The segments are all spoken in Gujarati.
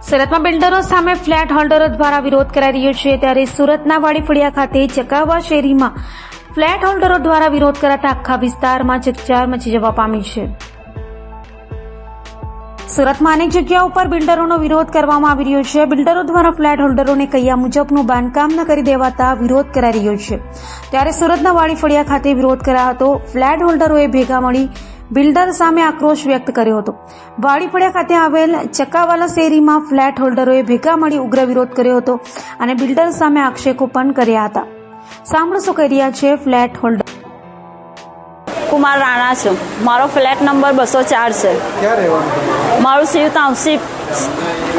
સુરતમાં બિલ્ડરો સામે ફ્લેટ હોલ્ડરો દ્વારા વિરોધ કરાઈ રહ્યો છે, ત્યારે સુરતના વાડીફળિયા ખાતે ચકાવા શેરીમાં ફ્લેટ હોલ્ડરો દ્વારા વિરોધ કરાતા આખા વિસ્તારમાં ચકચાર મચી જવા પામી છે। સુરતમાં અનેક જગ્યાઓ પર બિલ્ડરોનો વિરોધ કરવામાં આવી રહ્યો છે। બિલ્ડરો દ્વારા ફ્લેટ હોલ્ડરોને કહ્યા મુજબનું બાંધકામ ન કરી દેવાતા વિરોધ કરાઈ રહ્યો છે, ત્યારે સુરતના વાડીફળિયા ખાતે વિરોધ કરાયો હતો। ફ્લેટ હોલ્ડરોએ ભેગા મળી બિલ્ડર સામે આક્રોશ વ્યક્ત કર્યો હતો। વાડીફળિયા ખાતે આવેલ ચકાવાલા શેરીમાં ફ્લેટ હોલ્ડરોએ ભેગા મળી ઉગ્ર વિરોધ કર્યો હતો અને બિલ્ડર સામે આક્ષેપો પણ કર્યા હતા। સાંભળો શું કહી રહ્યા છે ફ્લેટ હોલ્ડર। कुमार राणा छू, मारो फ्लेट नंबर 204 है। क्या रहવાનું मारू शिव टाउनशिप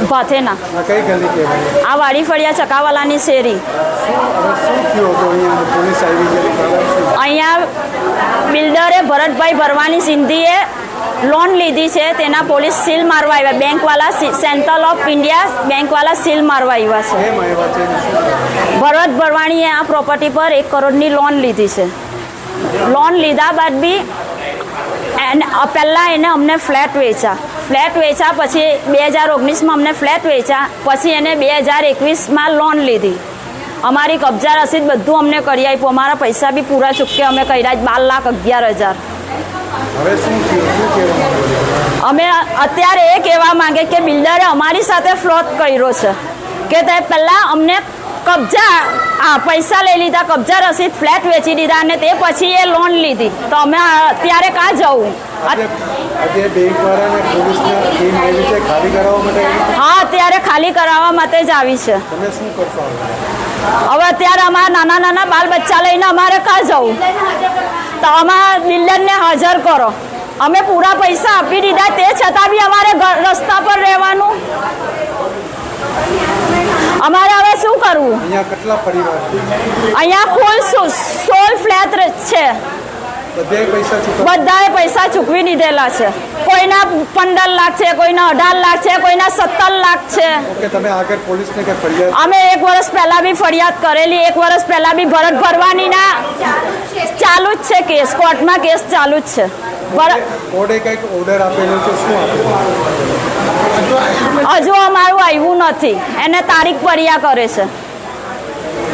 भाथेना કઈ ગલી કહેવાય? आ वाड़ीफळिया चकावालानी शेरी। શું થયું હતું અહીંયા પોલીસ આવી ગઈ? અહીંયા બિલ્ડરે ભરતભાઈ ભરવાની સિંધીએ લોન લીધી છે, તેના પોલીસ સીલ મારવા આવ્યા। બેંકવાલા સેન્ટ્રલ ઓફ ઇન્ડિયા બેંકવાલા સીલ મારવા આવ્યા છે। કેમ આવ્યા છે? ભરત ભરવાણીએ આ પ્રોપર્ટી પર 1 કરોડની લોન લીધી છે। લોન લીધા બાદ બી પહેલાં એને અમને ફ્લેટ વેચ્યા પછી 2019માં અમને ફ્લેટ વેચ્યા, પછી એને 2021માં લોન લીધી। અમારી કબજા રસીદ બધું અમને કરી આપ્યું, અમારા પૈસા બી પૂરા ચૂક્યા અમે કર્યા 12,11,000। હવે શું થયું? શું કહેવા માંગો? અમે અત્યારે એ કહેવા માંગે કે બિલ્ડરે અમારી સાથે ફ્રોડ કર્યો છે કે તે પહેલાં અમને કબજા પૈસા લઈ લીધા, કબજા રસીદ ફ્લેટ વેચી દીધા અને તે પછી એ લોન લીધી, તો અમે અત્યારે કાં જવું? આજે બેંકવાળાને પોલીસના ટીમ આવી છે ખાલી કરાવવા માટે? હા, અત્યારે ખાલી કરાવવા માટે જ આવી છે। તમે શું કરશો હવે અત્યારે અમારા નાના બાલ બચ્ચા લઈને અમારે કાં જવું? તો અમારા બિલ્ડરને હાજર કરો। અમે પૂરા પૈસા આપી દીધા, તે છતાં બી અમારે રસ્તા પર રહેવાનું। અમારે હવે શું કરવું? અહીંયા કેટલા પરિવાર? અહીંયા કુલ 16 ફ્લેટ છે। બધાએ પૈસા ચૂકવી દીધેલા છે। કોઈના 15 લાખ છે, કોઈના 18 લાખ છે, કોઈના 17 લાખ છે। ઓકે, તમે આગળ પોલીસને કે ફરિયાદ? અમે 1 વર્ષ પહેલા બી ફરિયાદ કરેલી, 1 વર્ષ પહેલા બી ભરત ભરવાનીના ચાલુ જ છે કેસ, કોર્ટમાં કેસ ચાલુ જ છે। કોર્ટે કંઈક ઓર્ડર આપેલો છે, શું આપેલું? હજુ અમારું આવ્યું નથી, એને તારીખ પડ્યા કરે છે।